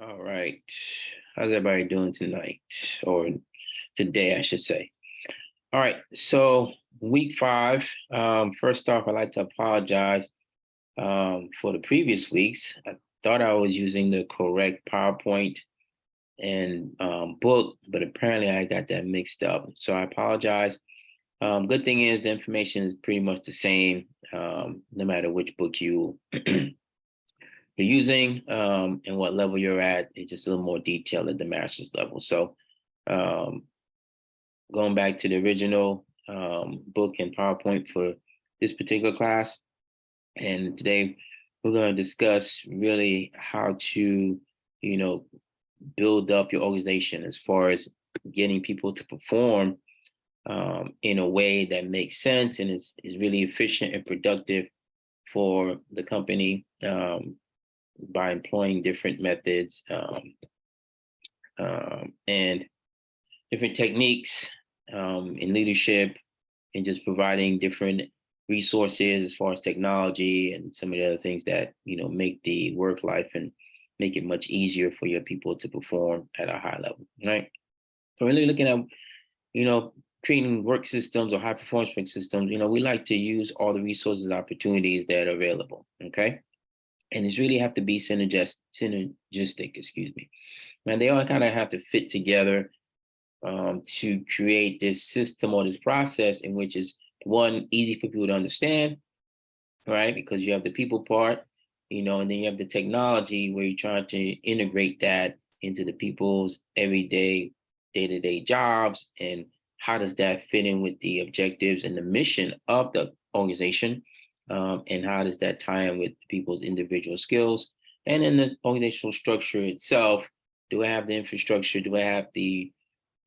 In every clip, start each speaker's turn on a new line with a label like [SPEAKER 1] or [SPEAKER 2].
[SPEAKER 1] All right. How's everybody doing tonight? Or today, I should say. All right. So, week 5. First off, I'd like to apologize for the previous weeks. I thought I was using the correct PowerPoint and book, but apparently I got that mixed up. So, I apologize. Good thing is the information is pretty much the same, no matter which book you're using and what level you're at. It's just a little more detailed at the master's level. So um, going back to the original book and PowerPoint for this particular class. And today we're going to discuss really how to, you know, build up your organization as far as getting people to perform in a way that makes sense and is really efficient and productive for the company by employing different methods and different techniques in leadership and just providing different resources as far as technology and some of the other things that make the work life and make it much easier for your people to perform at a high level, right? So really looking at creating work systems or high performance work systems, we like to use all the resources and opportunities that are available, okay? And it's really have to be synergistic, excuse me. And they all kind of have to fit together to create this system or this process in which is one, easy for people to understand, right? Because you have the people part, and then you have the technology where you're trying to integrate that into the people's everyday, day-to-day jobs. And how does that fit in with the objectives and the mission of the organization? And how does that tie in with people's individual skills? And in the organizational structure itself, do I have the infrastructure? Do I have the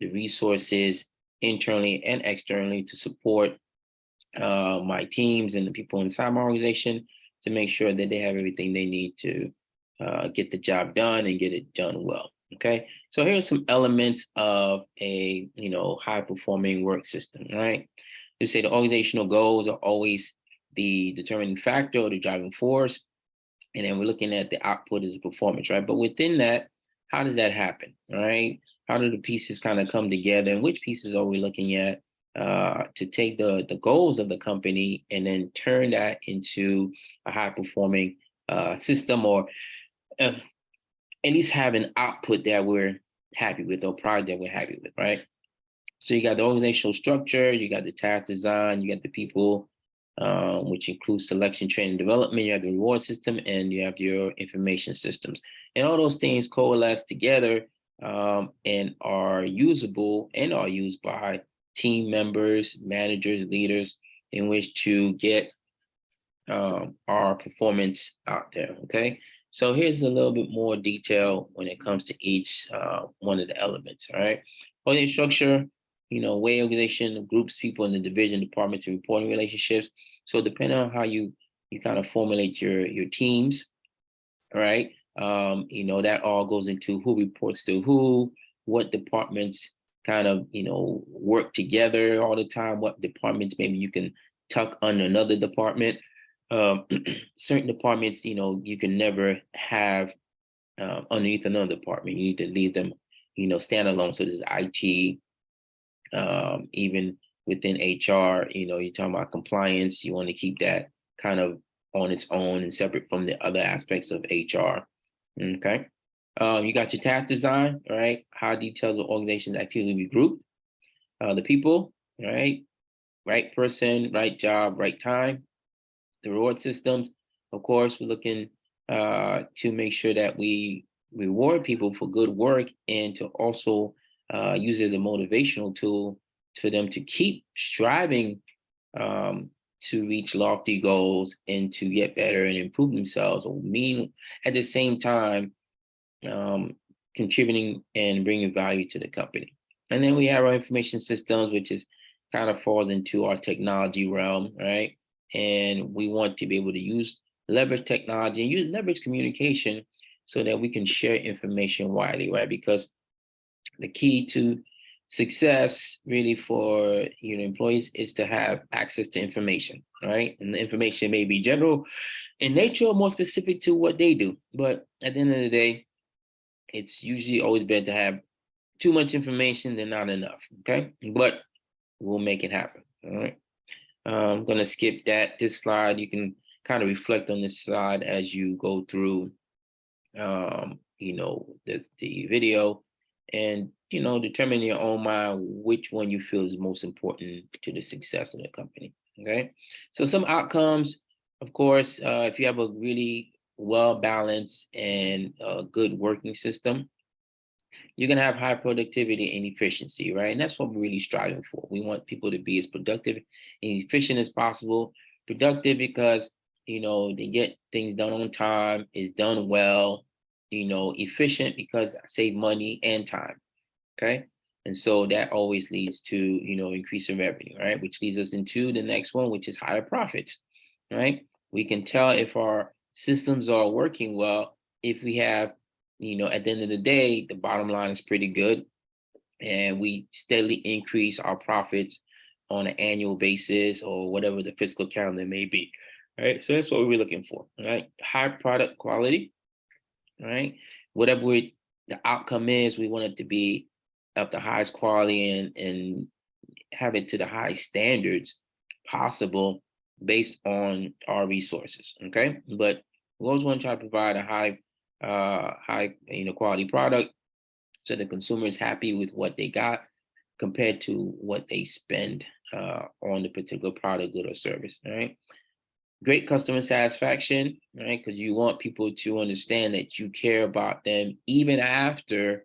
[SPEAKER 1] resources internally and externally to support my teams and the people inside my organization to make sure that they have everything they need to get the job done and get it done well. Okay, so here's some elements of a high performing work system. Right, you say the organizational goals are always the determining factor or the driving force, and then we're looking at the output as a performance, right? But within that, how does that happen, right? How do the pieces kind of come together, and which pieces are we looking at to take the goals of the company and then turn that into a high performing system, or at least have an output that we're happy with or product that we're happy with, right? So you got the organizational structure, you got the task design, you got the people, which includes selection, training, development. You have the reward system, and you have your information systems. And all those things coalesce together and are usable and are used by team members, managers, leaders, in which to get our performance out there. Okay. So here's a little bit more detail when it comes to each one of the elements. All right. Organization structure, way organization groups people in the division, departments, and reporting relationships. So depending on how you kind of formulate your teams, all right. That all goes into who reports to who, what departments kind of work together all the time, what departments maybe you can tuck under another department. um, Certain departments, you can never have underneath another department. You need to leave them, standalone. So there's IT, even within HR, you're talking about compliance. You want to keep that kind of on its own and separate from the other aspects of HR. Okay. You got your task design, right? How details of organization's activity be grouped. The people, right? Right person, right job, right time. The reward systems, of course, we're looking to make sure that we reward people for good work and to also use it as a motivational tool for them to keep striving to reach lofty goals and to get better and improve themselves, or mean at the same time um, contributing and bringing value to the company. And then we have our information systems, which is kind of falls into our technology realm, right? And we want to be able to leverage technology and leverage communication so that we can share information widely, right? Because the key to success really for employees is to have access to information, right? And the information may be general in nature or more specific to what they do. But at the end of the day, It's usually always better to have too much information than not enough. Okay, but we'll make it happen. All right. I'm gonna skip this slide. You can kind of reflect on this slide as you go through, the video, and determine in your own mind which one you feel is most important to the success of the company. Okay, so some outcomes, of course, if you have a really well balanced and good working system, you're going to have high productivity and efficiency, right? And that's what we're really striving for. We want people to be as productive and efficient as possible. Productive because, they get things done on time, is done well, efficient because I save money and time. Okay. And so that always leads to, increasing revenue, right? Which leads us into the next one, which is higher profits, right? We can tell if our systems are working well if we have, at the end of the day, the bottom line is pretty good and we steadily increase our profits on an annual basis or whatever the fiscal calendar may be. Right. So that's what we're looking for. Right. High product quality. Right. Whatever the outcome is, we want it to be of the highest quality and have it to the highest standards possible based on our resources. Okay. But we always want to try to provide a high quality product so the consumer is happy with what they got compared to what they spend on the particular product, good, or service. All right. Great customer satisfaction, right? Because you want people to understand that you care about them even after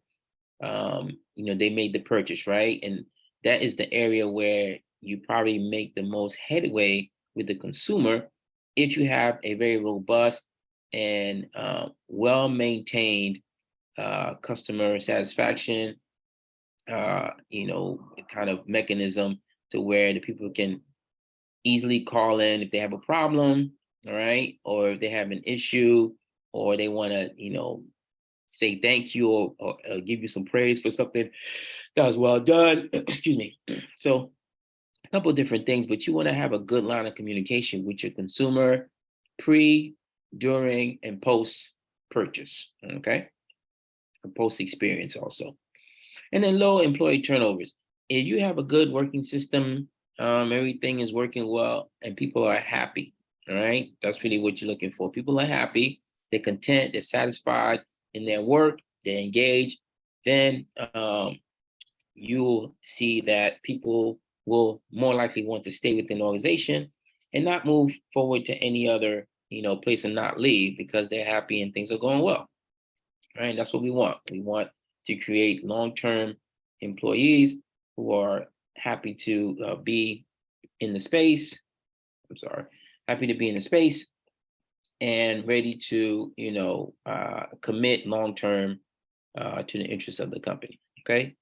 [SPEAKER 1] they made the purchase, right? And that is the area where you probably make the most headway with the consumer if you have a very robust and well-maintained customer satisfaction, kind of mechanism to where the people can easily call in if they have a problem, all right, or if they have an issue, or they want to, say thank you or give you some praise for something that was well done. Excuse me. So a couple of different things, but you want to have a good line of communication with your consumer pre, during, and post purchase. Okay. And post experience also. And then low employee turnovers. If you have a good working system, everything is working well and people are happy. All right. That's really what you're looking for. People are happy, they're content, they're satisfied in their work, they're engaged, then you'll see that people will more likely want to stay within the organization and not move forward to any other, place and not leave because they're happy and things are going well. Right. That's what we want. We want to create long-term employees who are happy to be in the space. I'm sorry, happy to be in the space and ready to, commit long-term to the interests of the company. Okay.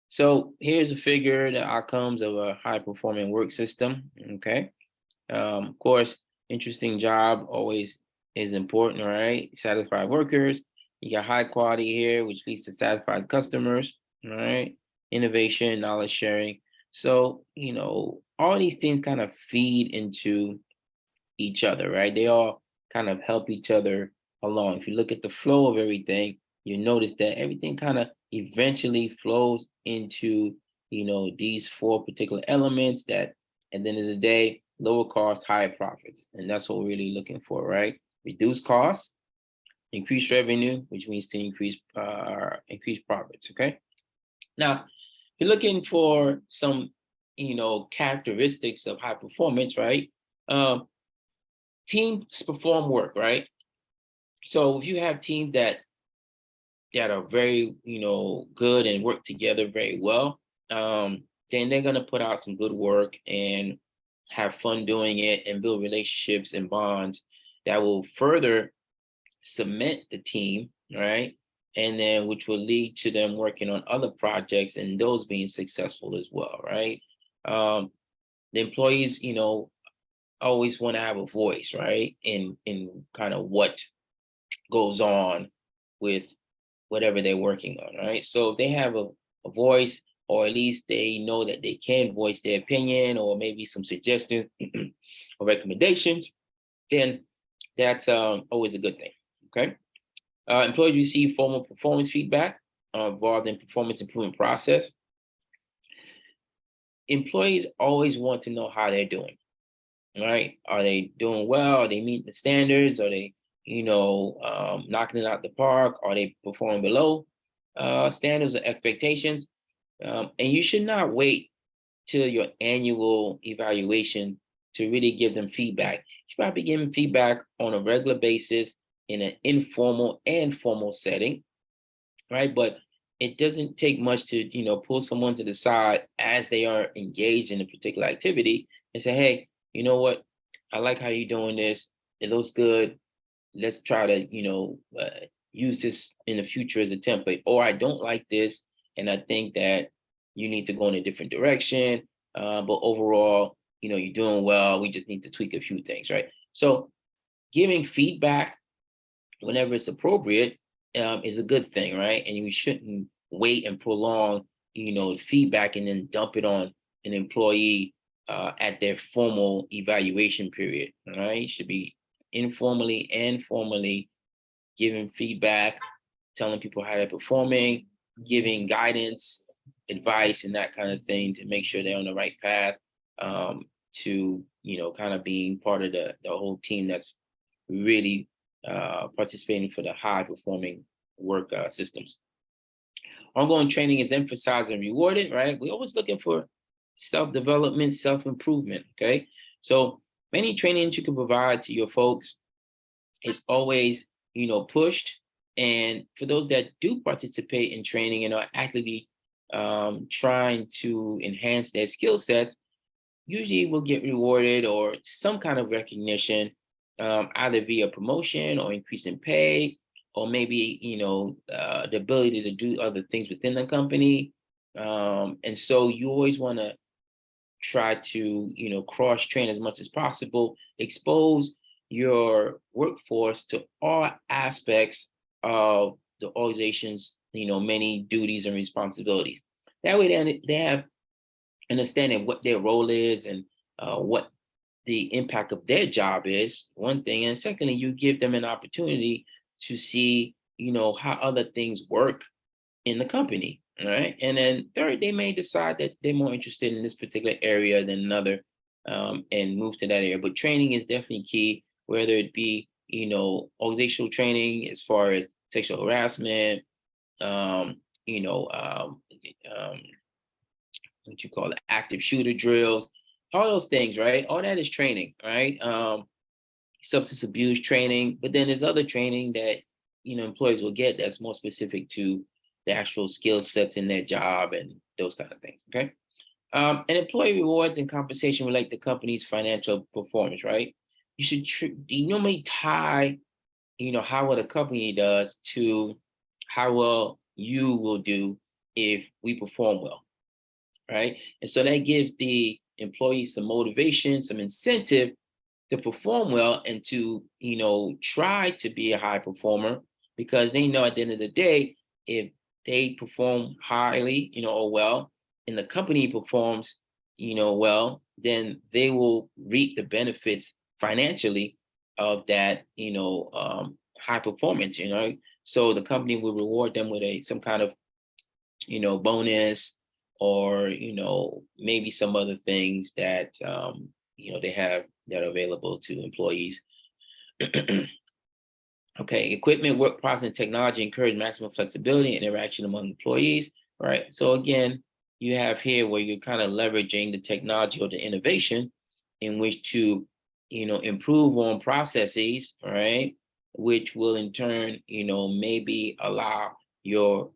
[SPEAKER 1] So here's a figure, the outcomes of a high-performing work system. Okay. Of course, interesting job always is important, all right? Satisfied workers. You got high quality here, which leads to satisfied customers, all right? Innovation, knowledge sharing. So, all these things kind of feed into each other, right? They all kind of help each other along. If you look at the flow of everything, you notice that everything kind of eventually flows into, these four particular elements that at the end of the day, lower costs, higher profits. And that's what we're really looking for, right? Reduce costs, increase revenue, which means to increase profits. Okay. Now, if you're looking for some, characteristics of high performance, right? Teams perform work, right? So if you have teams that are very, good and work together very well, then they're gonna put out some good work and have fun doing it and build relationships and bonds that will further cement the team, right? And then which will lead to them working on other projects and those being successful as well, right? The employees, always want to have a voice, right? In kind of what goes on with whatever they're working on, right? So if they have a voice, or at least they know that they can voice their opinion or maybe some suggestions or recommendations, then that's always a good thing. Okay. Employees receive formal performance feedback involved in performance improvement process. Employees always want to know how they're doing, right? Are they doing well? Are they meeting the standards? Are they, knocking it out the park? Are they performing below standards or expectations? And you should not wait till your annual evaluation to really give them feedback. You should probably give them feedback on a regular basis in an informal and formal setting, right? But it doesn't take much to, pull someone to the side as they are engaged in a particular activity and say, hey, you know what? I like how you're doing this. It looks good. Let's try to, use this in the future as a template. Or I don't like this, and I think that you need to go in a different direction. But overall, you're doing well. We just need to tweak a few things, right? So giving feedback whenever it's appropriate is a good thing, right? And you shouldn't wait and prolong, feedback and then dump it on an employee at their formal evaluation period. All right, you should be informally and formally giving feedback, telling people how they're performing, giving guidance, advice, and that kind of thing to make sure they're on the right path. To kind of being part of the whole team that's really participating for the high performing work systems. Ongoing training is emphasized and rewarded, right? We're always looking for self-development, self-improvement, okay? So any training that you can provide to your folks is always, pushed. And for those that do participate in training and are actively trying to enhance their skill sets, usually will get rewarded or some kind of recognition, either via promotion or increase in pay, or maybe the ability to do other things within the company. And so you always want to try to cross train as much as possible, expose your workforce to all aspects of the organization's many duties and responsibilities. That way they have understanding what their role is and what the impact of their job is, one thing. And secondly, you give them an opportunity to see, how other things work in the company. All right. And then third, they may decide that they're more interested in this particular area than another, and move to that area. But training is definitely key, whether it be, organizational training as far as sexual harassment, um, you know, um, um, what you call it, active shooter drills, all those things, right? All that is training, right? Substance abuse training, but then there's other training that employees will get that's more specific to the actual skill sets in their job and those kind of things. Okay. And employee rewards and compensation relate to company's financial performance, right? You should you normally tie, how well the company does to how well you will do if we perform well, right? And so that gives the employees some motivation, some incentive to perform well and to, try to be a high performer, because they know at the end of the day, if they perform highly, or well, and the company performs, well, then they will reap the benefits financially of that, high performance, So the company will reward them with some kind of, bonus, or maybe some other things that they have that are available to employees. Okay, equipment, work process, and technology encourage maximum flexibility and interaction among employees. Right. So again, you have here where you're kind of leveraging the technology or the innovation in which to improve on processes, right? Which will in turn maybe allow your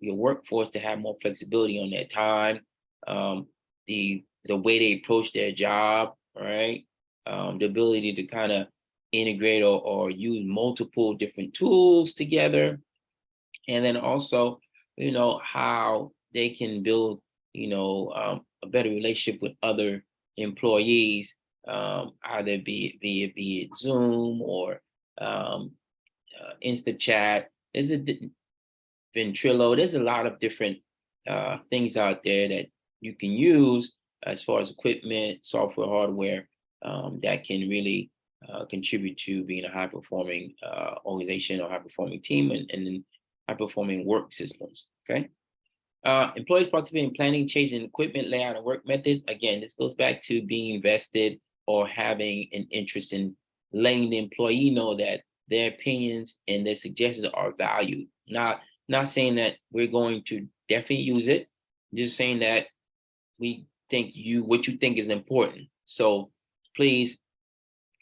[SPEAKER 1] workforce to have more flexibility on their time, the way they approach their job, right? The ability to kind of integrate or use multiple different tools together, and then also, how they can build, a better relationship with other employees, either be it Zoom or Insta chat. There's a Ventrilo. There's a lot of different things out there that you can use as far as equipment, software, hardware, that can really contribute to being a high performing organization or high performing team and then high performing work systems. Okay. Employees participate in planning, changing equipment, layout, and work methods. Again, this goes back to being invested or having an interest in letting the employee know that their opinions and their suggestions are valued. Not saying that we're going to definitely use it, just saying that we think what you think is important. So please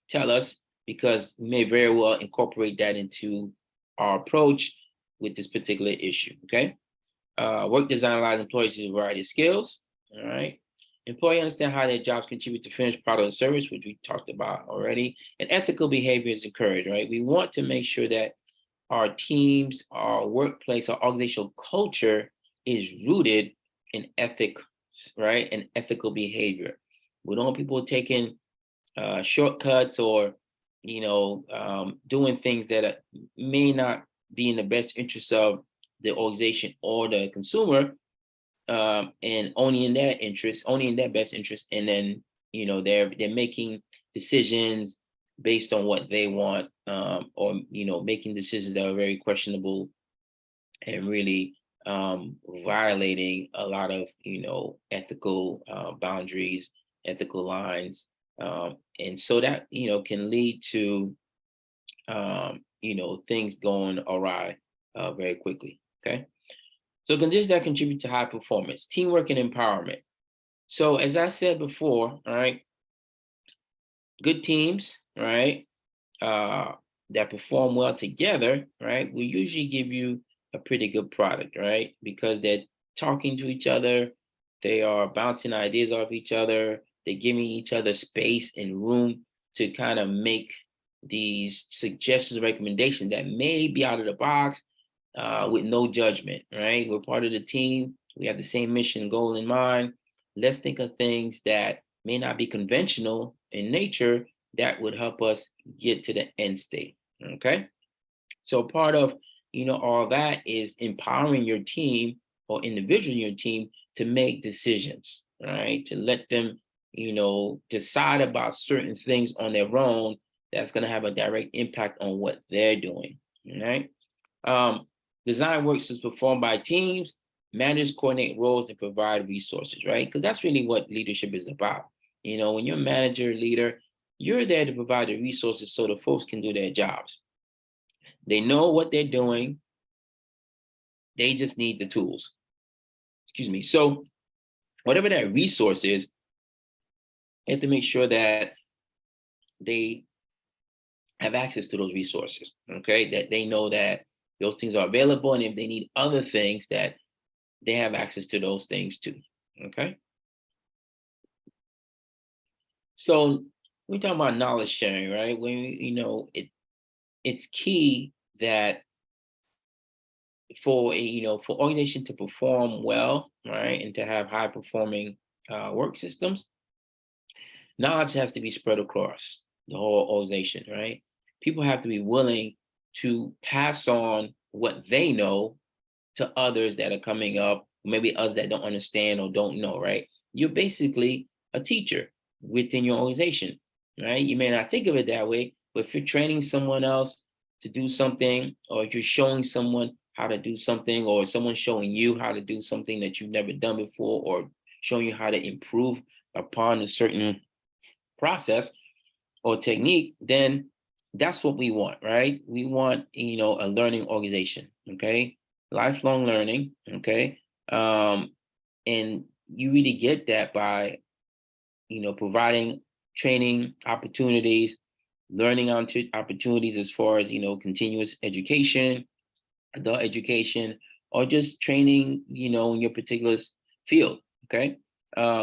[SPEAKER 1] tell us, because we may very well incorporate that into our approach with this particular issue. Okay. Work design allows employees to use a variety of skills. All right. Employees understand how their jobs contribute to finished product or service, which we talked about already. And ethical behavior is encouraged, right? We want to make sure that our teams, our workplace, our organizational culture is rooted in ethics, right? And ethical behavior. We don't want people taking shortcuts or, doing things that may not be in the best interest of the organization or the consumer, and only in their interest, only in their best interest, and then they're making decisions based on what they want, or making decisions that are very questionable and really violating a lot of ethical boundaries, ethical lines, and so that can lead to things going awry very quickly. Okay. So conditions that contribute to high performance, teamwork and empowerment. So as I said before, all right, good teams, right, that perform well together, right, will usually give you a pretty good product, right? Because they're talking to each other, they are bouncing ideas off each other, they're giving each other space and room to kind of make these suggestions, recommendations that may be out of the box, with no judgment, right? We're part of the team. We have the same mission goal in mind. Let's think of things that may not be conventional in nature that would help us get to the end state. Okay. So part of, all that is empowering your team or individual in your team to make decisions, right? To let them, decide about certain things on their own that's going to have a direct impact on what they're doing. Right. Design works is performed by teams, manage, coordinate roles, and provide resources, right? Because that's really what leadership is about. When you're a manager, leader, you're there to provide the resources so the folks can do their jobs. They know what they're doing. They just need the tools. Excuse me. So whatever that resource is, you have to make sure that they have access to those resources, okay? That they know that those things are available, and if they need other things, that they have access to those things too, okay? So we talk about knowledge sharing, right? When it's key that for for organization to perform well, right, and to have high performing work systems, knowledge has to be spread across the whole organization, right? People have to be willing to pass on what they know to others that are coming up, maybe others that don't understand or don't know, right? You're basically a teacher within your organization, right? You may not think of it that way, but if you're training someone else to do something, or if you're showing someone how to do something, or someone showing you how to do something that you've never done before, or showing you how to improve upon a certain process or technique, then that's what we want, right? We want, a learning organization, okay? Lifelong learning, okay? And you really get that by, providing training opportunities, learning opportunities as far as, continuous education, adult education, or just training, in your particular field, okay?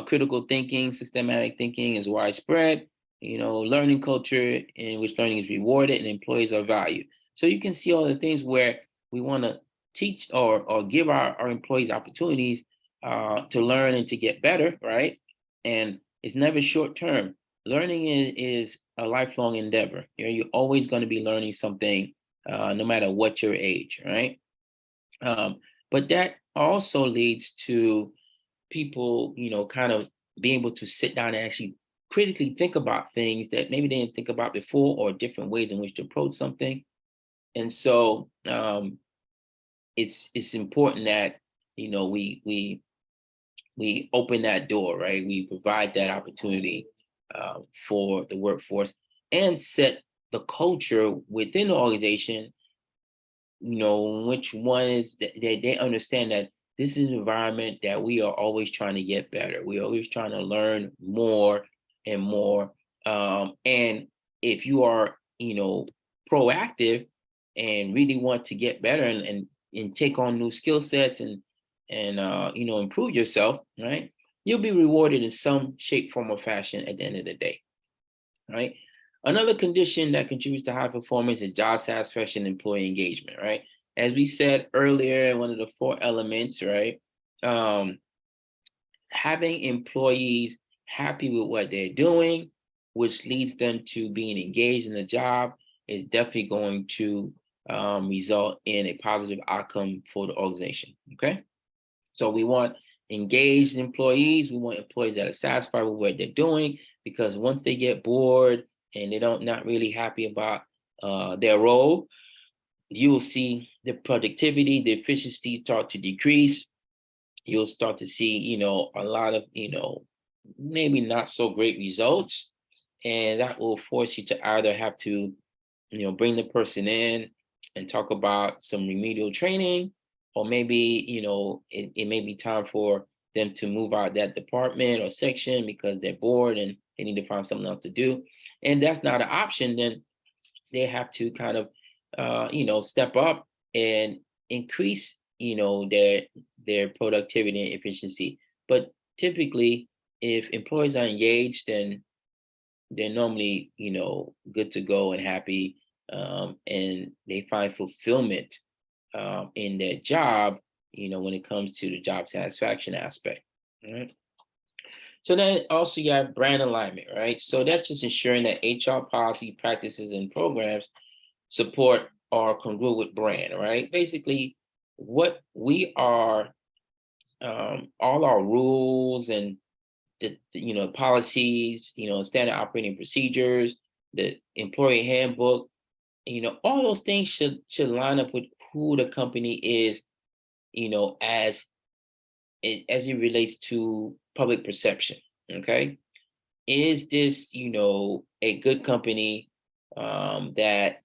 [SPEAKER 1] Critical thinking, systematic thinking is widespread, learning culture in which learning is rewarded and employees are valued. So you can see all the things where we want to teach or give our employees opportunities to learn and to get better, right? And it's never short term. Learning is a lifelong endeavor. You're always going to be learning something, no matter what your age, right? But that also leads to people, kind of being able to sit down and actually critically think about things that maybe they didn't think about before, or different ways in which to approach something. And so it's important that we open that door, right? We provide that opportunity for the workforce, and set the culture within the organization, which one is that they understand that this is an environment that we are always trying to get better. We're always trying to learn more and more. And if you are, proactive and really want to get better, and take on new skill sets, and improve yourself, right? You'll be rewarded in some shape, form, or fashion at the end of the day, right? Another condition that contributes to high performance is job satisfaction and employee engagement, right? As we said earlier, one of the four elements, right? Um, Having employees happy with what they're doing, which leads them to being engaged in the job, is definitely going to result in a positive outcome for the organization. Okay. So we want engaged employees. We want employees that are satisfied with what they're doing, because once they get bored and they don't not really happy about their role, you will see the productivity, the efficiency start to decrease. You'll start to see, a lot of, maybe not so great results. And that will force you to either have to, bring the person in and talk about some remedial training, or maybe, it may be time for them to move out that department or section because they're bored and they need to find something else to do. And that's not an option. Then they have to kind of, step up and increase, their productivity and efficiency. But typically, if employees are engaged, then they're normally, good to go and happy, and they find fulfillment in their job, when it comes to the job satisfaction aspect. All right. So then also you have brand alignment, right? So that's just ensuring that HR policy, practices, and programs support or congruent with brand, right? Basically, what we are, all our rules and the policies, standard operating procedures, the employee handbook, all those things should line up with who the company is, as it relates to public perception. Okay, is this a good company that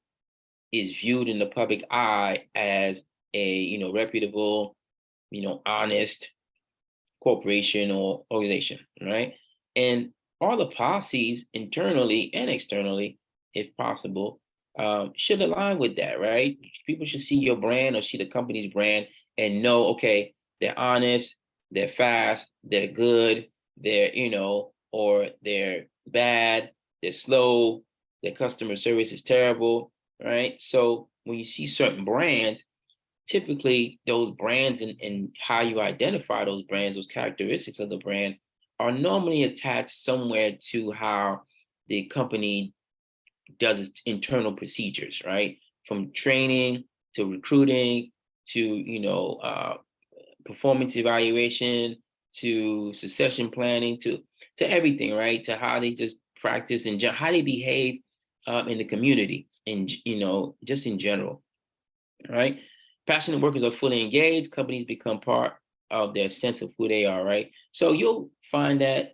[SPEAKER 1] is viewed in the public eye as a reputable, honest corporation or organization, right? And all the policies internally and externally, if possible, should align with that, right? People should see your brand or see the company's brand and know, okay, they're honest, they're fast, they're good, they're, or they're bad, they're slow, their customer service is terrible, right? So when you see certain brands, typically those brands and how you identify those brands, those characteristics of the brand, are normally attached somewhere to how the company does its internal procedures, right? From training to recruiting to performance evaluation to succession planning to everything, right? To how they just practice and how they behave in the community, and just in general, right? Passionate workers are fully engaged. Companies become part of their sense of who they are, right? So you'll find that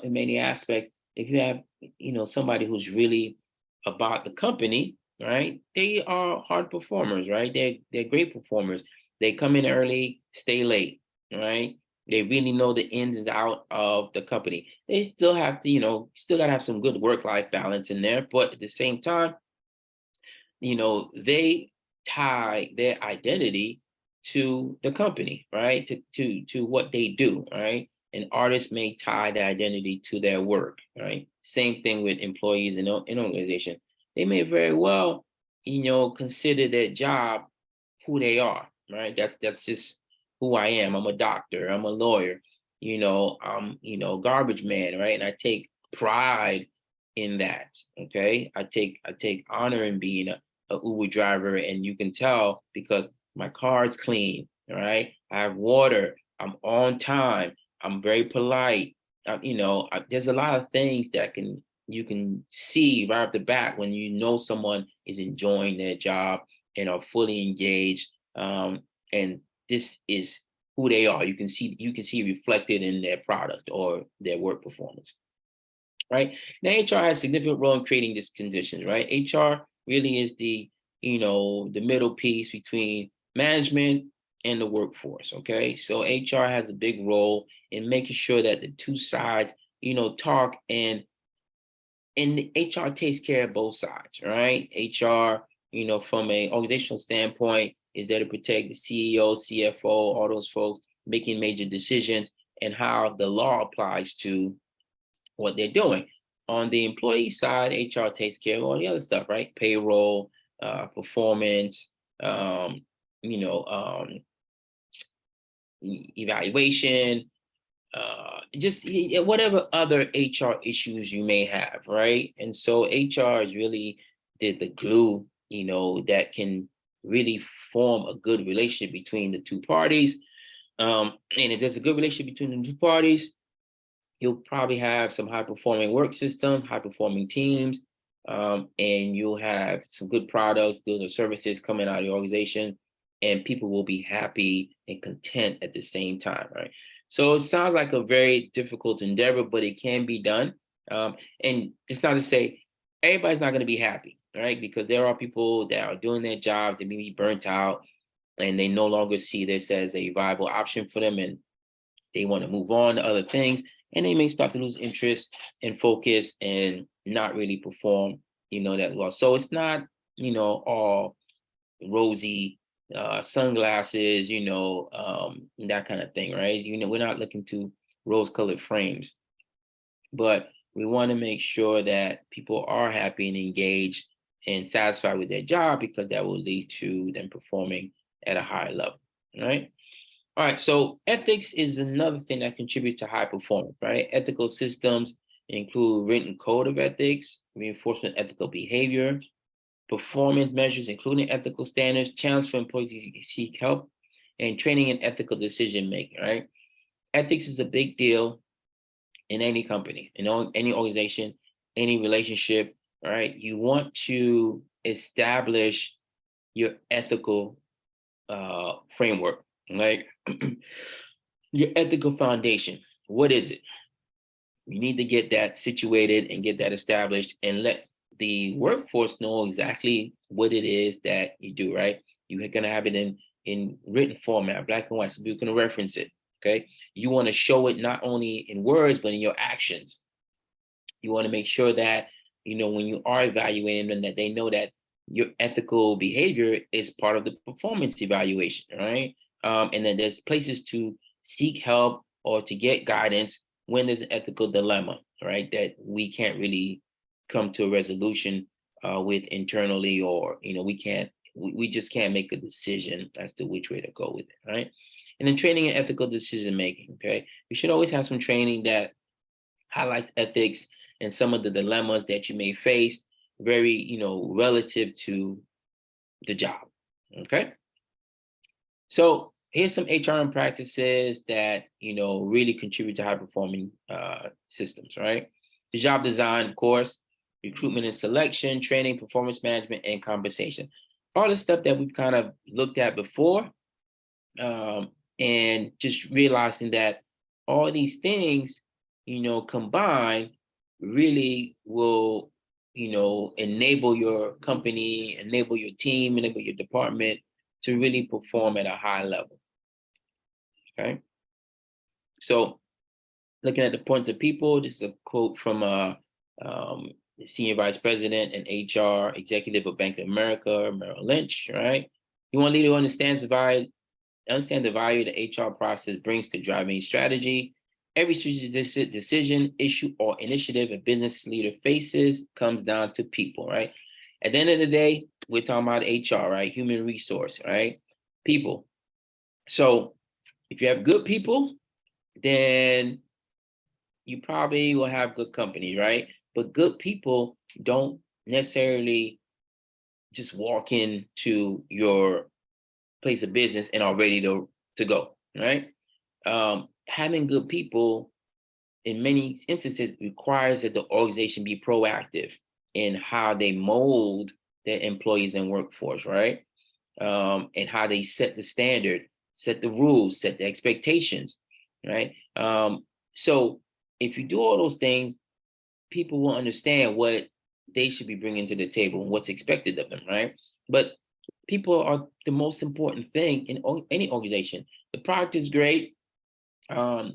[SPEAKER 1] in many aspects, if you have, somebody who's really about the company, right? They are hard performers, right? They're great performers. They come in early, stay late, right? They really know the ins and out of the company. They still have to, still gotta have some good work-life balance in there, but at the same time, they tie their identity to the company, right? To what they do, right? An artist may tie their identity to their work, right? Same thing with employees in an organization. They may very well, consider their job who they are, right? That's just who I am. I'm a doctor. I'm a lawyer. I'm garbage man, right? And I take pride in that. Okay, I take honor in being a Uber driver, and you can tell because my car's clean. All right, I have water. I'm on time. I'm very polite. there's a lot of things that you can see right off the bat when you know someone is enjoying their job and are fully engaged. And this is who they are. You can see reflected in their product or their work performance, right? Now, HR has a significant role in creating these conditions, right? HR really is the middle piece between management and the workforce. Okay, so HR has a big role in making sure that the two sides, talk, and HR takes care of both sides, right? HR, from a organizational standpoint, is there to protect the CEO, CFO, all those folks making major decisions, and how the law applies to what they're doing. On the employee side, HR takes care of all the other stuff, right? Payroll, performance, um, you know, um, evaluation, just whatever other HR issues you may have, right? And so HR is really the glue, that can really form a good relationship between the two parties. And if there's a good relationship between the two parties, you'll probably have some high performing work systems, high performing teams, and you'll have some good products, goods, or services coming out of the organization, and people will be happy and content at the same time, right? So it sounds like a very difficult endeavor, but it can be done. And it's not to say everybody's not going to be happy, right? Because there are people that are doing their job, they may be burnt out, and they no longer see this as a viable option for them, and they want to move on to other things, and they may start to lose interest and focus and not really perform, that well. So it's not, all rosy sunglasses, that kind of thing, right? We're not looking to rose-colored frames, but we want to make sure that people are happy and engaged and satisfied with their job, because that will lead to them performing at a higher level, right? All right, so ethics is another thing that contributes to high performance, right? Ethical systems include written code of ethics, reinforcement of ethical behavior, performance measures, including ethical standards, challenge for employees to seek help, and training in ethical decision making, right? Ethics is a big deal in any company, in any organization, any relationship, all right? You want to establish your ethical framework, like your ethical foundation. What is it? You need to get that situated and get that established, and let the workforce know exactly what it is that you do, right? You're going to have it in written format, black and white, so you can reference it. Okay. You want to show it not only in words, but in your actions. You want to make sure that, when you are evaluating them, that they know that your ethical behavior is part of the performance evaluation, right? And then there's places to seek help or to get guidance when there's an ethical dilemma, right? That we can't really come to a resolution with internally, or, we just can't make a decision as to which way to go with it, right? And then training and ethical decision making, okay? We should always have some training that highlights ethics and some of the dilemmas that you may face, very, relative to the job. Okay. So here's some HRM practices that, really contribute to high performing systems, right? The job design, of course, recruitment and selection, training, performance management, and compensation. All the stuff that we've kind of looked at before, and just realizing that all these things, combined, really will, enable your company, enable your team, enable your department to really perform at a high level. Okay. So looking at the points of people, this is a quote from the Senior Vice President and HR Executive of Bank of America, Merrill Lynch, right? You want a leader who understand the value the HR process brings to driving strategy. Every strategic decision, issue, or initiative a business leader faces comes down to people, right? At the end of the day, we're talking about HR, right? Human resource, right? People. So if you have good people, then you probably will have good company, right? But good people don't necessarily just walk into your place of business and are ready to go, right? Having good people in many instances requires that the organization be proactive in how they mold their employees and workforce, right? And how they set the standard, set the rules, set the expectations, right? So if you do all those things, people will understand what they should be bringing to the table and what's expected of them, right? But people are the most important thing in any organization. The product is great, but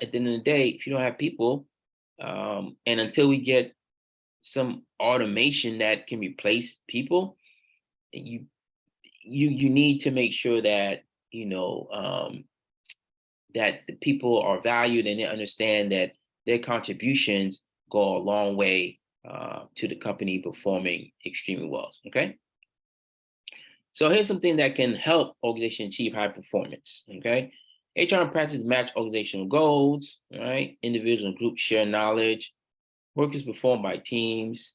[SPEAKER 1] at the end of the day, if you don't have people, and until we get some automation that can replace people, you you need to make sure that that the people are valued and they understand that their contributions go a long way to the company performing extremely well. Okay. So here's something that can help organizations achieve high performance. Okay. HRM practices match organizational goals, right? Individuals and groups share knowledge. Work is performed by teams.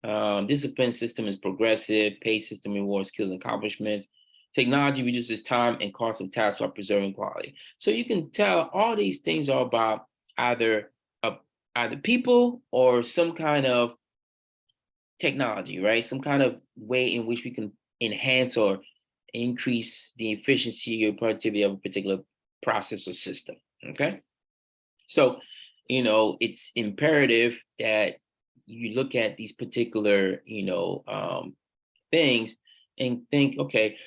[SPEAKER 1] Discipline system is progressive. Pay system rewards skills and accomplishments. Technology reduces time and cost of tasks while preserving quality. So you can tell all these things are about either either people or some kind of technology, right? Some kind of way in which we can enhance or increase the efficiency or productivity of a particular process or system. Okay. So, it's imperative that you look at these particular, things and think, okay,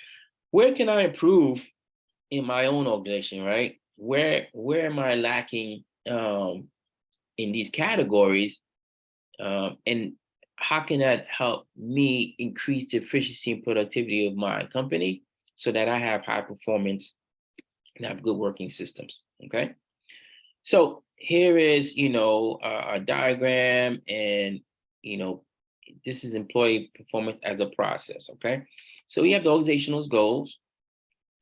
[SPEAKER 1] where can I improve in my own organization, right? Where am I lacking in these categories? And how can that help me increase the efficiency and productivity of my company so that I have high performance and have good working systems? Okay. So here is, a diagram, and, this is employee performance as a process. Okay. So we have the organizational goals,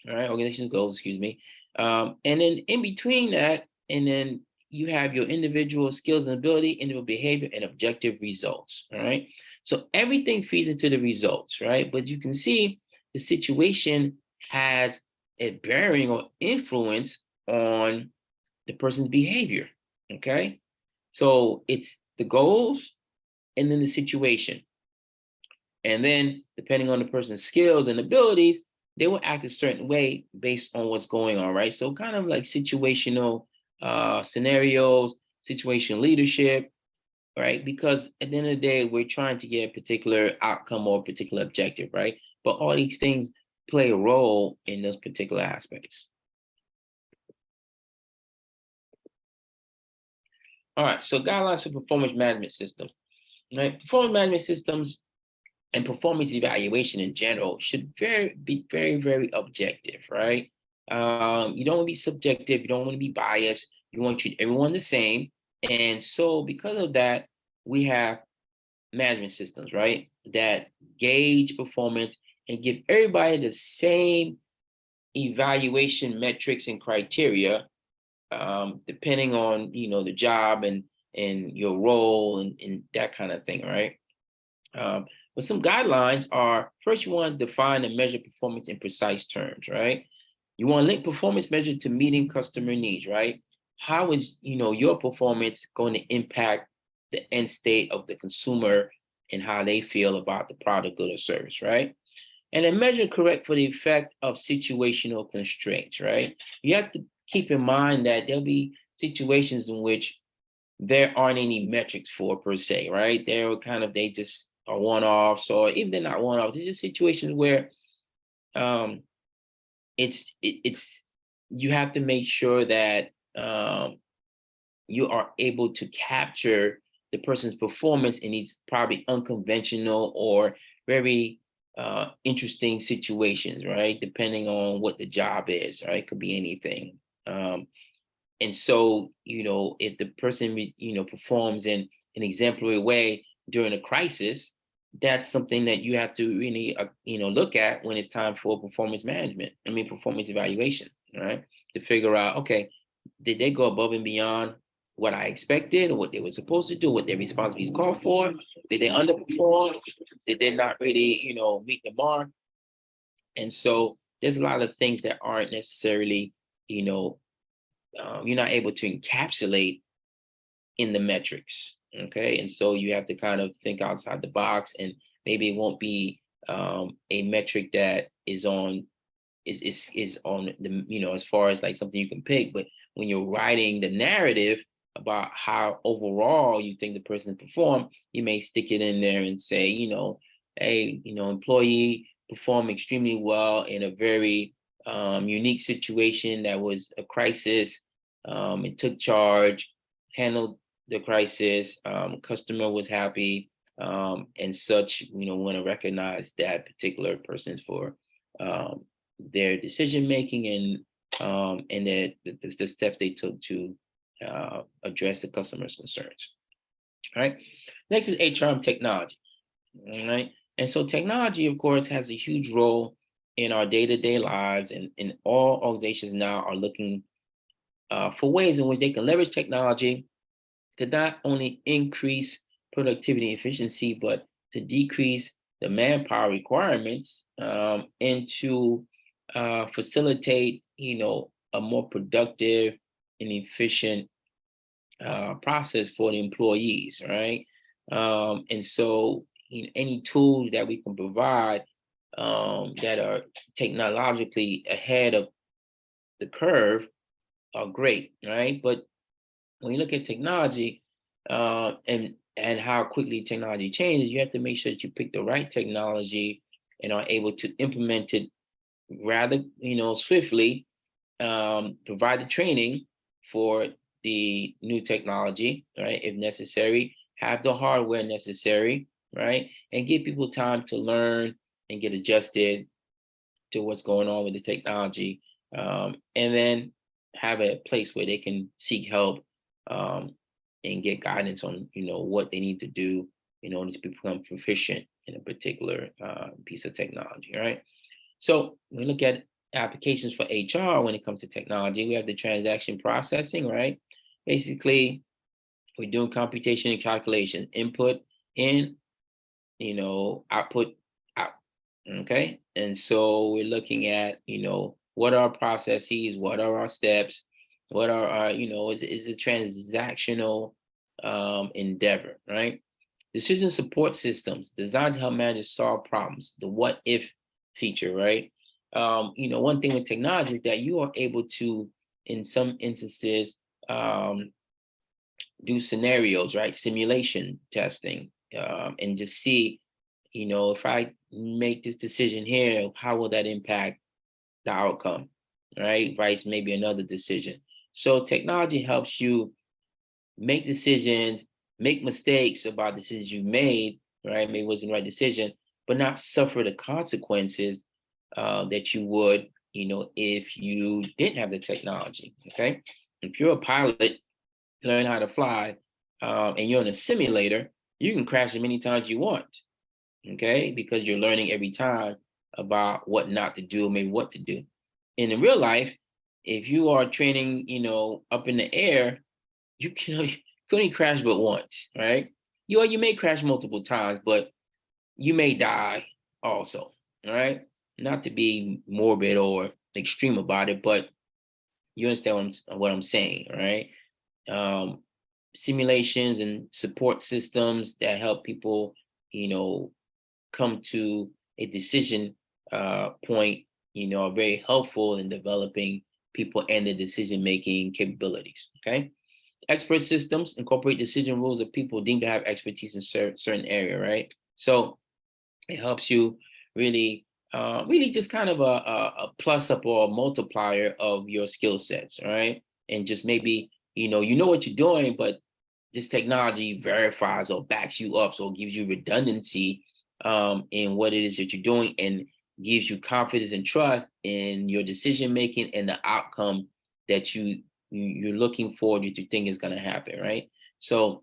[SPEAKER 1] all right, organizational goals, excuse me. And then in between that, and then you have your individual skills and ability, individual behavior, and objective results. All right. So everything feeds into the results, right? But you can see the situation has a bearing or influence on the person's behavior. Okay. So it's the goals and then the situation. And then depending on the person's skills and abilities, they will act a certain way based on what's going on, right? So kind of like situational scenarios, situational leadership, right? Because at the end of the day, we're trying to get a particular outcome or a particular objective, right? But all these things play a role in those particular aspects. All right, so guidelines for performance management systems. Right? Performance management systems and performance evaluation in general should be very, very objective, right? You don't want to be subjective. You don't want to be biased. You want to treat everyone the same. And so because of that, we have management systems, right? That gauge performance and give everybody the same evaluation metrics and criteria, depending on, the job and your role and that kind of thing, right? But some guidelines are, first, you want to define and measure performance in precise terms, right? You want to link performance measure to meeting customer needs, right? How is, your performance going to impact the end state of the consumer and how they feel about the product, good, or service, right? And then measure correct for the effect of situational constraints, right? You have to keep in mind that there'll be situations in which there aren't any metrics for per se, right? They just are one-offs, or even they're not one-offs. There's just situations where it's you have to make sure that you are able to capture the person's performance in these probably unconventional or very interesting situations, right? Depending on what the job is, right? It could be anything. And so, if the person, performs in an exemplary way during a crisis, that's something that you have to really, look at when it's time for performance evaluation, right? To figure out, okay, did they go above and beyond what I expected or what they were supposed to do, what their responsibilities called for? Did they underperform? Did they not really, meet the mark? And so there's a lot of things that aren't necessarily, you're not able to encapsulate in the metrics. Okay, and so you have to kind of think outside the box, and maybe it won't be a metric that is on the, as far as like something you can pick, but when you're writing the narrative about how overall you think the person performed, you may stick it in there and say, hey, employee performed extremely well in a very unique situation that was a crisis. It took charge, handled the crisis. Customer was happy, and such. Want to recognize that particular person for their decision making and the steps they took to address the customer's concerns. All right. Next is HRM technology. All right. And so technology, of course, has a huge role in our day-to-day lives, and all organizations now are looking for ways in which they can leverage technology to not only increase productivity and efficiency, but to decrease the manpower requirements, and to facilitate, a more productive and efficient process for the employees, right? And so, any tools that we can provide that are technologically ahead of the curve are great, right? But when you look at technology and how quickly technology changes, you have to make sure that you pick the right technology and are able to implement it rather, swiftly. Provide the training for the new technology, right? If necessary, have the hardware necessary, right? And give people time to learn and get adjusted to what's going on with the technology, and then have a place where they can seek help, and get guidance on what they need to do in order to become proficient in a particular piece of technology. Right. So when we look at applications for HR when it comes to technology, we have the transaction processing. Right. Basically, we're doing computation and calculation, input in, output out. Okay. And so we're looking at, what are our processes, what are our steps, what are our, is a transactional endeavor, right? Decision support systems designed to help managers solve problems, the what if feature, right? One thing with technology is that you are able to, in some instances, do scenarios, right? Simulation testing, and just see, if I make this decision here, how will that impact the outcome, right? Vice maybe another decision. So technology helps you make decisions, make mistakes about decisions you made, right? Maybe it wasn't the right decision, but not suffer the consequences that you would, if you didn't have the technology. Okay. If you're a pilot, learn how to fly, and you're in a simulator, you can crash as many times you want. Okay, because you're learning every time about what not to do, maybe what to do. In real life, if you are training, up in the air, you can only crash but once, right? You may crash multiple times, but you may die also, all right? Not to be morbid or extreme about it, but you understand what I'm saying, all right? Simulations and support systems that help people, come to a decision point, are very helpful in developing people and their decision-making capabilities. Okay. Expert systems incorporate decision rules of people deemed to have expertise in certain area, right? So it helps you really, really just kind of a plus up or a multiplier of your skill sets, right? And just maybe, what you're doing, but this technology verifies or backs you up, so it gives you redundancy in what it is that you're doing, and gives you confidence and trust in your decision making and the outcome that you're looking for, that you think is going to happen, right? So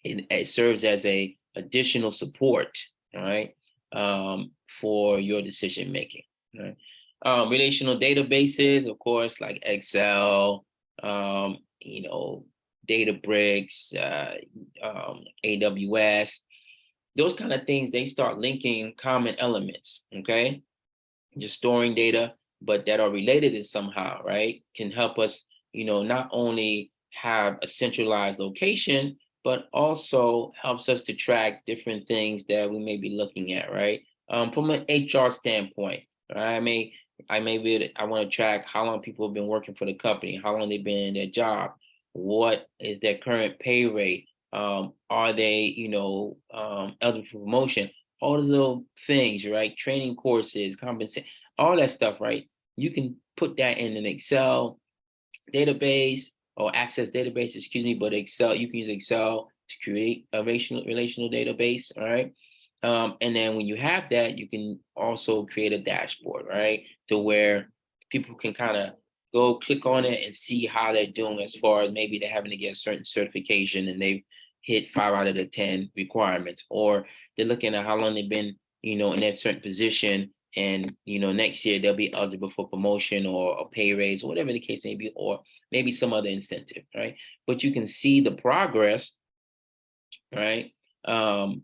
[SPEAKER 1] it serves as a additional support, all right, for your decision making. Right? Relational databases, of course, like Excel, Databricks, AWS, those kind of things, they start linking common elements, okay? Just storing data, but that are related in somehow, right? Can help us, not only have a centralized location, but also helps us to track different things that we may be looking at, right? From an HR standpoint, right? I want to track how long people have been working for the company, how long they've been in their job, what is their current pay rate, are they, eligible for promotion, all those little things, right? Training courses, compensation, all that stuff, right? You can put that in an Excel database or access database, excuse me, but Excel, you can use Excel to create a relational database, all right? And then when you have that, you can also create a dashboard, right? To where people can kind of go click on it and see how they're doing as far as maybe they're having to get a certain certification and they've hit 5 out of the 10 requirements, or they're looking at how long they've been, in that certain position, and next year they'll be eligible for promotion or a pay raise or whatever the case may be, or maybe some other incentive, right? But you can see the progress, right? um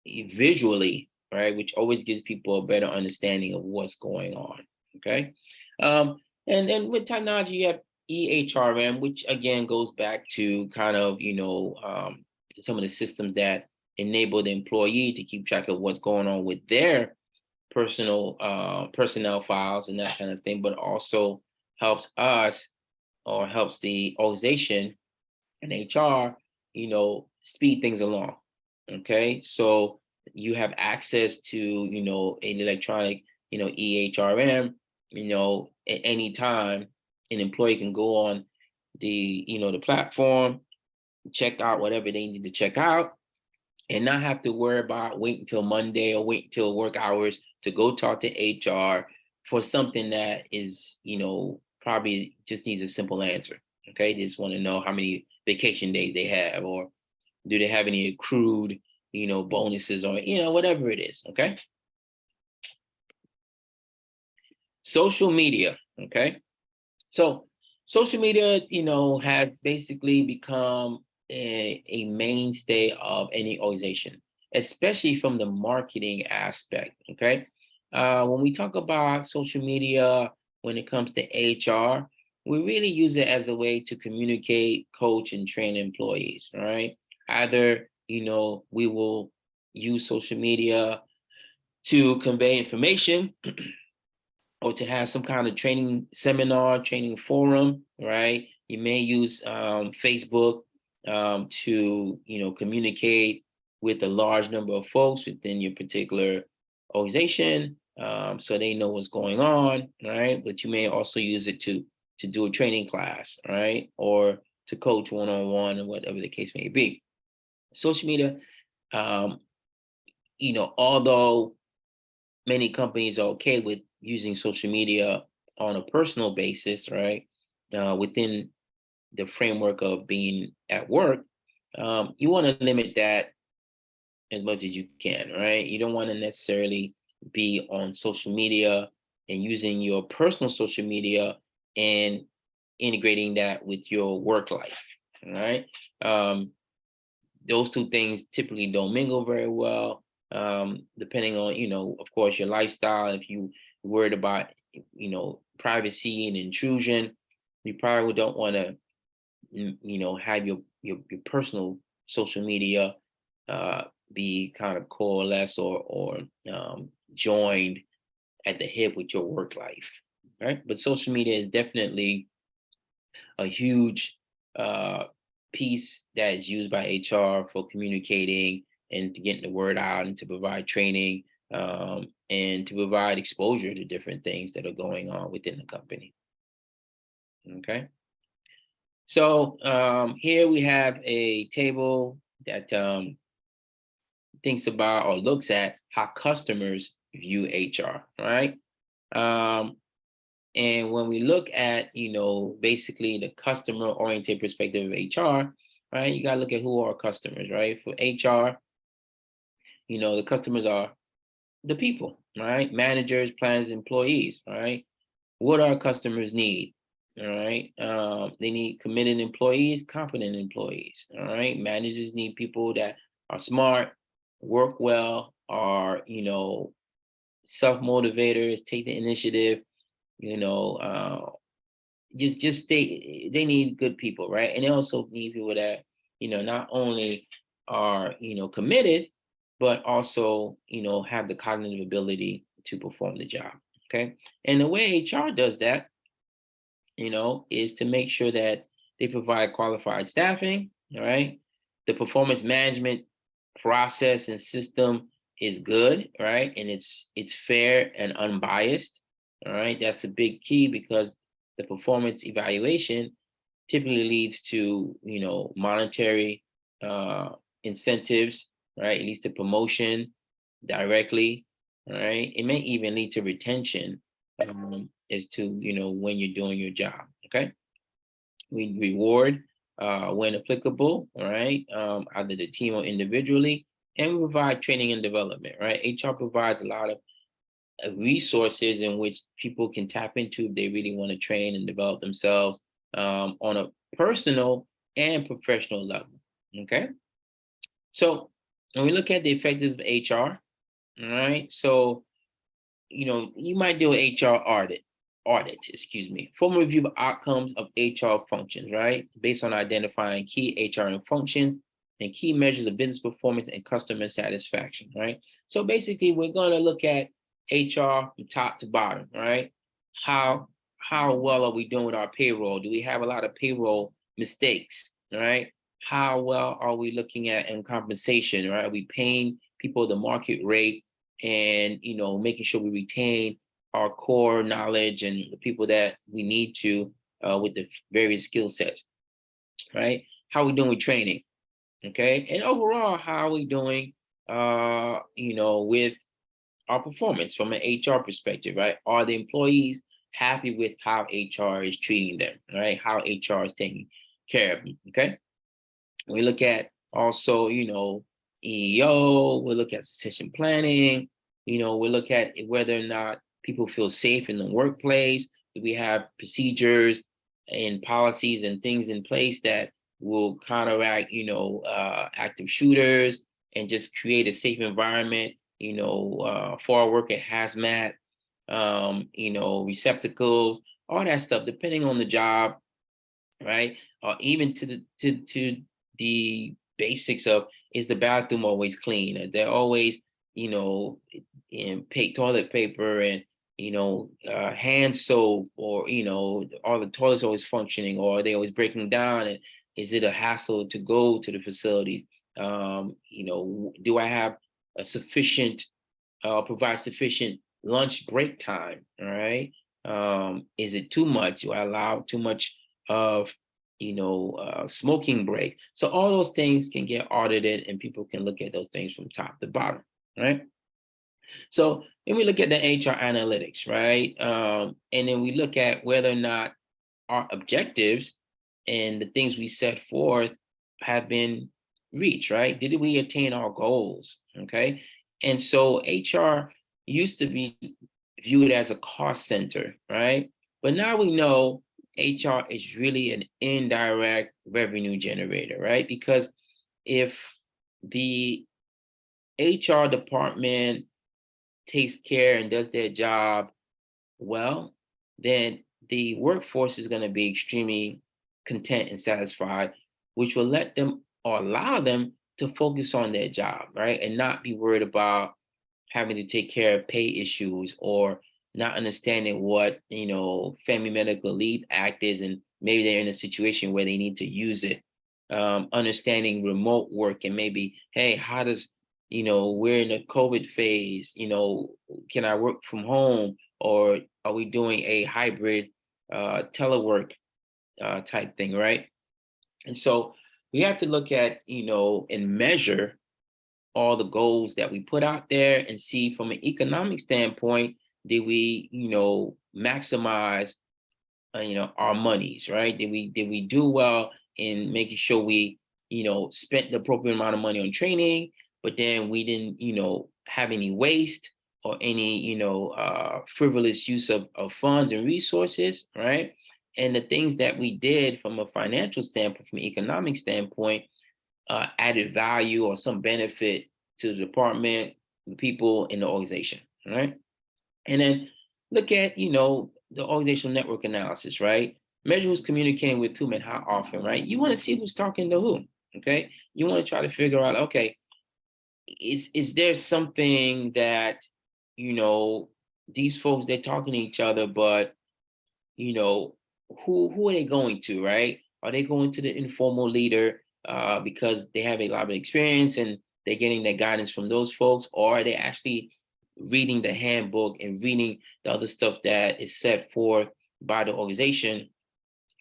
[SPEAKER 1] Visually, right, which always gives people a better understanding of what's going on. Okay. And then with technology you have EHRM, which again goes back to kind of some of the systems that enable the employee to keep track of what's going on with their personnel files and that kind of thing, but also helps us, or helps the organization and HR, speed things along. Okay, so you have access to an electronic EHRM. At any time, an employee can go on the platform, check out whatever they need to check out, and not have to worry about waiting until Monday or wait until work hours to go talk to HR for something that is, probably just needs a simple answer. Okay. They just want to know how many vacation days they have, or do they have any accrued, bonuses, or, whatever it is. Okay. Social media. Okay. So social media, has basically become a mainstay of any organization, especially from the marketing aspect. Okay. When we talk about social media, when it comes to HR, we really use it as a way to communicate, coach, and train employees, right? Either, we will use social media to convey information, or to have some kind of training seminar, training forum, right? You may use Facebook to, communicate with a large number of folks within your particular organization, so they know what's going on, right? But you may also use it to do a training class, right? Or to coach one-on-one, or whatever the case may be. Social media, um, although many companies are okay with using social media on a personal basis, right? Within the framework of being at work, you want to limit that as much as you can, right? You don't want to necessarily be on social media and using your personal social media and integrating that with your work life, right? Those two things typically don't mingle very well, depending on, of course, your lifestyle. If you worried about, privacy and intrusion, you probably don't want to, have your personal social media be kind of coalesce, or joined at the hip with your work life, right? But social media is definitely a huge uh, piece that is used by HR for communicating and to getting the word out, and to provide training, and to provide exposure to different things that are going on within the company. Okay. So here we have a table that thinks about or looks at how customers view HR, right? Um, And when we look at, basically the customer oriented perspective of HR, right, you got to look at who are our customers, right? For HR, the customers are the people, right? Managers, planners, employees, right? What our customers need, all right? They need committed employees, competent employees, all right? Managers need people that are smart, work well, are, self motivators, take the initiative, you know, uh, just they need good people, right? And they also need people that, not only are, committed, but also, have the cognitive ability to perform the job. Okay. And the way HR does that, is to make sure that they provide qualified staffing. All right. The performance management process and system is good, right? And it's fair and unbiased. All right. That's a big key because the performance evaluation typically leads to, monetary uh, incentives, right? It leads to promotion directly, right? It may even lead to retention as to, when you're doing your job, okay? We reward when applicable, all right? Either the team or individually, and we provide training and development, right? HR provides a lot of resources in which people can tap into if they really want to train and develop themselves on a personal and professional level. Okay. So when we look at the effectiveness of HR, all right. So, you might do an HR excuse me, formal review of outcomes of HR functions, right? Based on identifying key HRM functions and key measures of business performance and customer satisfaction, right? So basically, we're going to look at HR from top to bottom, right? How how well are we doing with our payroll? Do we have a lot of payroll mistakes, right? How well are we looking at in compensation, right? Are we paying people the market rate and, making sure we retain our core knowledge and the people that we need to with the various skill sets, right? How are we doing with training? Okay. And overall, how are we doing, with our performance from an HR perspective, right? Are the employees happy with how HR is treating them, right? How HR is taking care of them, okay? We look at also, EEO, we look at succession planning, we look at whether or not people feel safe in the workplace. Do we have procedures and policies and things in place that will counteract, active shooters and just create a safe environment, for our work at hazmat, receptacles, all that stuff, depending on the job, right? Or even to the basics of, is the bathroom always clean? They're always, in toilet paper and hand soap, or all the toilets always functioning, or are they always breaking down? And is it a hassle to go to the facilities? Do I have a sufficient provide sufficient lunch break time? All right. Is it too much? Do I allow too much of smoking break? So all those things can get audited, and people can look at those things from top to bottom, right? So then we look at the HR analytics, right? And then we look at whether or not our objectives and the things we set forth have been reached, right? Did we attain our goals? Okay. And so HR used to be viewed as a cost center, right? But now we know HR is really an indirect revenue generator, right? Because if the HR department takes care and does their job well, then the workforce is going to be extremely content and satisfied, which will let them or allow them to focus on their job, right? And not be worried about having to take care of pay issues, or not understanding what, Family Medical Leave Act is, and maybe they're in a situation where they need to use it. Understanding remote work, and maybe, hey, how does, we're in a COVID phase, can I work from home, or are we doing a hybrid telework type thing, right? And so we have to look at, and measure all the goals that we put out there, and see from an economic standpoint, did we, maximize, our monies, right? Did we do well in making sure we, spent the appropriate amount of money on training, but then we didn't, have any waste or any, frivolous use of funds and resources, right? And the things that we did from a financial standpoint, from an economic standpoint, added value or some benefit to the department, the people in the organization, right? And then look at, the organizational network analysis, right? Measure who's communicating with whom and how often, right? You want to see who's talking to whom. Okay. You want to try to figure out, okay, is there something that, you know, these folks, they're talking to each other, but you know, who are they going to, right? Are they going to the informal leader because they have a lot of experience and they're getting their guidance from those folks, or are they actually reading the handbook and reading the other stuff that is set forth by the organization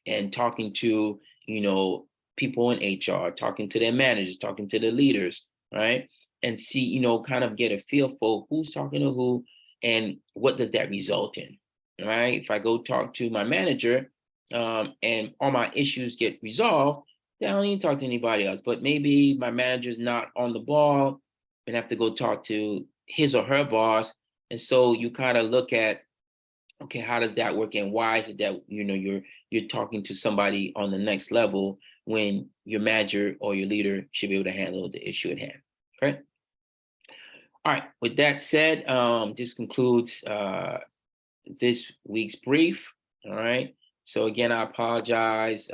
[SPEAKER 1] and talking to, you know, people in HR, talking to their managers, talking to the leaders, right? And see, you know, kind of get a feel for who's talking to who and what does that result in, right? If I go talk to my manager and all my issues get resolved, then I don't need to talk to anybody else. But maybe my manager's not on the ball and have to go talk to his or her boss. And so you kind of look at, okay, how does that work, and why is it that, you know, you're talking to somebody on the next level when your manager or your leader should be able to handle the issue at hand? Okay. All right. With that said, this concludes this week's brief. All right. So again, I apologize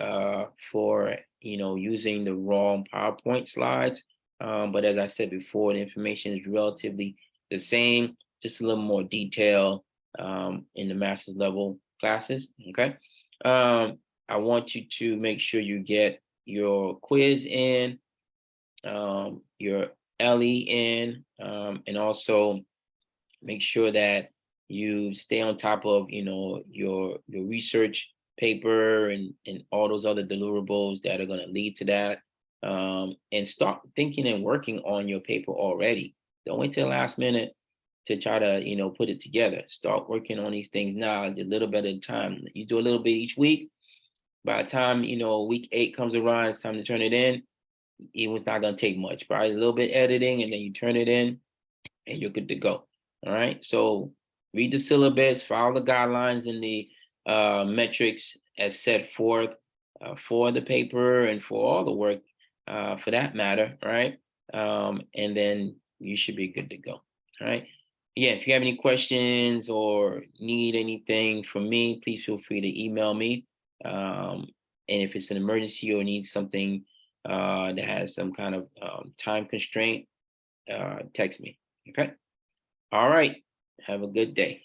[SPEAKER 1] for, you know, using the wrong PowerPoint slides. But as I said before, the information is relatively the same, just a little more detail in the master's level classes. Okay. I want you to make sure you get your quiz in, your LE in, and also make sure that you stay on top of, you know, your research paper and all those other deliverables that are going to lead to that, and start thinking and working on your paper already. Don't wait till the last minute to try to, you know, put it together. Start working on these things now, a little bit at a time. You do a little bit each week. By the time, you know, week 8 comes around, it's time to turn it in. It was not going to take much, probably a little bit editing, and then you turn it in and you're good to go. All right. So read the syllabus, follow the guidelines and the metrics as set forth for the paper and for all the work for that matter. Right. And then you should be good to go. All right. Yeah. If you have any questions or need anything from me, please feel free to email me. And if it's an emergency or need something that has some kind of time constraint, text me. Okay. All right. Have a good day.